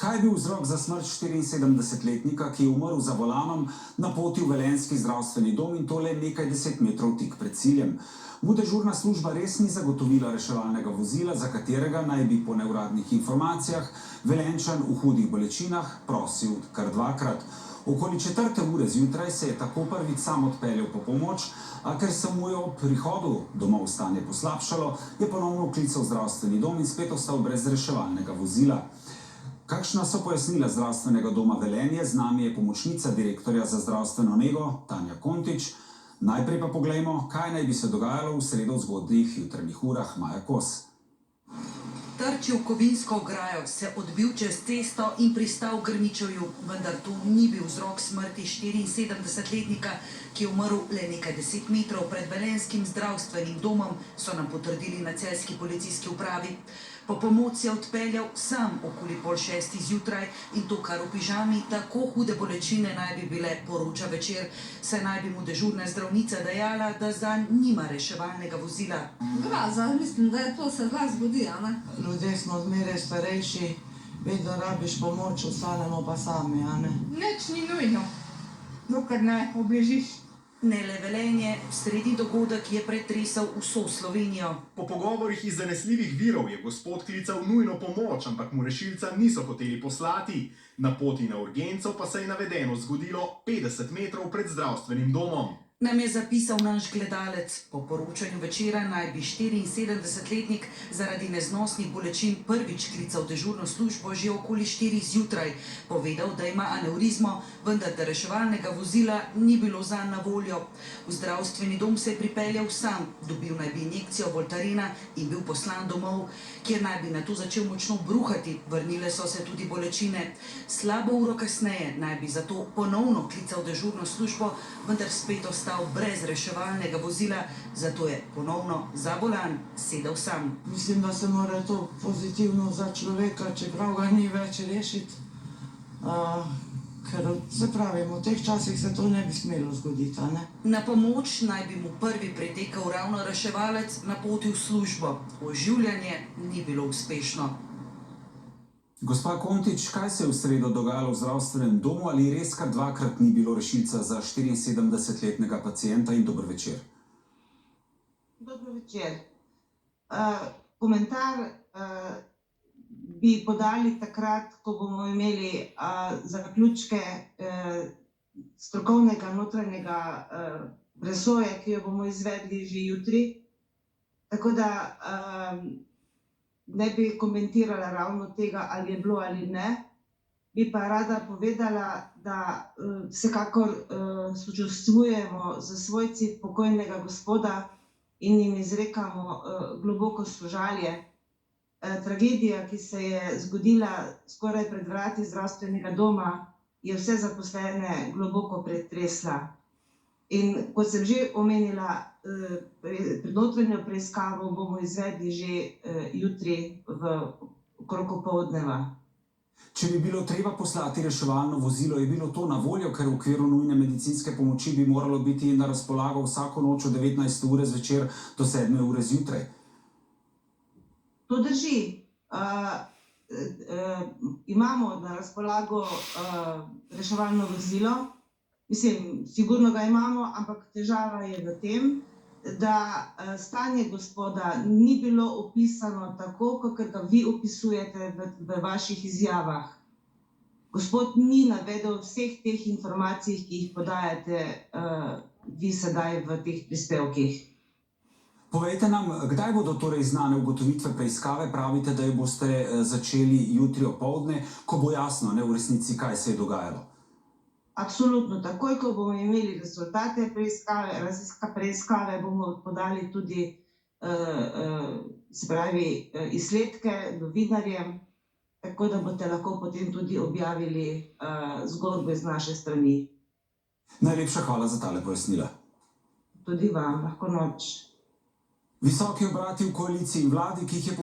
Kaj je bil vzrok za smrt 74-letnika, ki je umrl za volanom na poti v velenjski zdravstveni dom in to le nekaj 10 metrov tik pred ciljem? Mu dežurna služba res ni zagotovila reševalnega vozila, za katerega naj bi po neuradnih informacijah Velenjčan v hudih bolečinah prosil kar dvakrat. Okoli 4. ure zjutraj se je tako prvič sam odpeljal po pomoč, a ker se mu je ob prihodu domov stanje poslabšalo, je ponovno klical zdravstveni dom in spet ostal brez reševalnega vozila. Kakšna so pojasnila zdravstvenega doma Velenje? Z nami je pomočnica direktorja za zdravstveno nego Tanja Kontič. Najprej pa poglejmo, kaj naj bi se dogajalo v sredo v zgodnjih jutranjih urah. Maja Kos. Trčil v kovinsko ograjo, se odbil čez cesto in pristal v Grmičevju, vendar to ni bil vzrok smrti 74-letnika, ki je umrl le nekaj 10 metrov pred velenjskim zdravstvenim domom, so nam potrdili na celjski policijski upravi. Po pomoč se je odpeljal sam okoli 5:30 zjutraj in to kar v pižami. Tako hude bolečine naj bi bile, poroča Večer, saj naj bi mu dežurna zdravnica dejala, da zanj nima reševalnega vozila. Groza, mislim, da je to se lahko zgodi, a ne? Ljudje smo zmeraj starejši, vedno rabiš pomoč, ostanemo pa sami, a ne? Nič ni nujno, dokler ne obležiš. Ne le Velenje, sredi dogodek je pretresal vso Slovenijo. Po pogovorih iz zanesljivih virov je gospod klical nujno pomoč, ampak mu rešilca niso hoteli poslati. Na poti na urgenco pa se je navedeno zgodilo 50 metrov pred zdravstvenim domom. Nam je zapisal naš gledalec. Po poročanju Večera naj bi 74-letnik zaradi neznosnih bolečin prvič klical dežurno službo že okoli 4 zjutraj. Povedal, da ima aneurizmo, vendar da reševalnega vozila ni bilo zanj na voljo. V zdravstveni dom se je pripeljal sam, dobil naj bi injekcijo Voltarena in bil poslan domov, kjer naj bi nato začel močno bruhati. Vrnile so se tudi bolečine. Slabo uro kasneje naj bi zato ponovno klical dežurno službo, vendar spet ostal brez reševalnega vozila, zato je ponovno za volan sedel sam. Mislim, da se mora to pozitivno za človeka, čeprav ga ni več rešiti. Ker se pravim, v teh časih se to ne bi smelo zgoditi, a ne? Na pomoč naj bi mu prvi pritekel ravno reševalec na poti v službo. Oživljanje ni bilo uspešno. Gospa Kontič, kaj se je v sredo dogajalo v zdravstvenem domu, ali res kar dvakrat ni bilo rešilca za 74-letnega pacienta? In dober večer. Dobro večer. Komentar bi podali takrat, ko bomo imeli zaključke strokovnega notranjega presoje, ki jo bomo izvedli že jutri. Tako da ne bi komentirala ravno tega, ali je bilo ali ne. Bi pa rada povedala, da vsekakor sočustvujemo z svojci pokojnega gospoda in jim izrekamo globoko sožalje. Tragedija, ki se je zgodila skoraj pred vrati zdravstvenega doma, je vse zaposlene globoko pretresla. In kot sem že omenila, notranjo preiskavo bomo izvedli že jutri okrog opoldneva. Če bi bilo treba poslati reševalno vozilo, je bilo to na voljo, ker v okviru nujne medicinske pomoči bi moralo biti na razpolago vsako noč od 19. ure zvečer do 7. ure zjutraj? To drži. Imamo na razpolago reševalno vozilo. Mislim, sigurno ga imamo, ampak težava je v tem, da stanje gospoda ni bilo opisano tako, kakor ga vi opisujete v vaših izjavah. Gospod ni navedel vseh teh informacij, ki jih podajate vi sedaj v teh prispevkih. Povejte nam, kdaj bodo torej znane ugotovitve preiskave? Pravite, da jo boste začeli jutri opoldne, ko bo jasno, v resnici, kaj se je dogajalo. Absolutno, takoj, ko bomo imeli rezultate preiskave, bomo podali tudi izsledke novinarjem, tako da boste lahko potem tudi objavili zgodbe z naše strani. Najlepša hvala za tale pojasnila. Tudi vam, lahko noč. Visoki obrati v koaliciji in vladi, ki jih je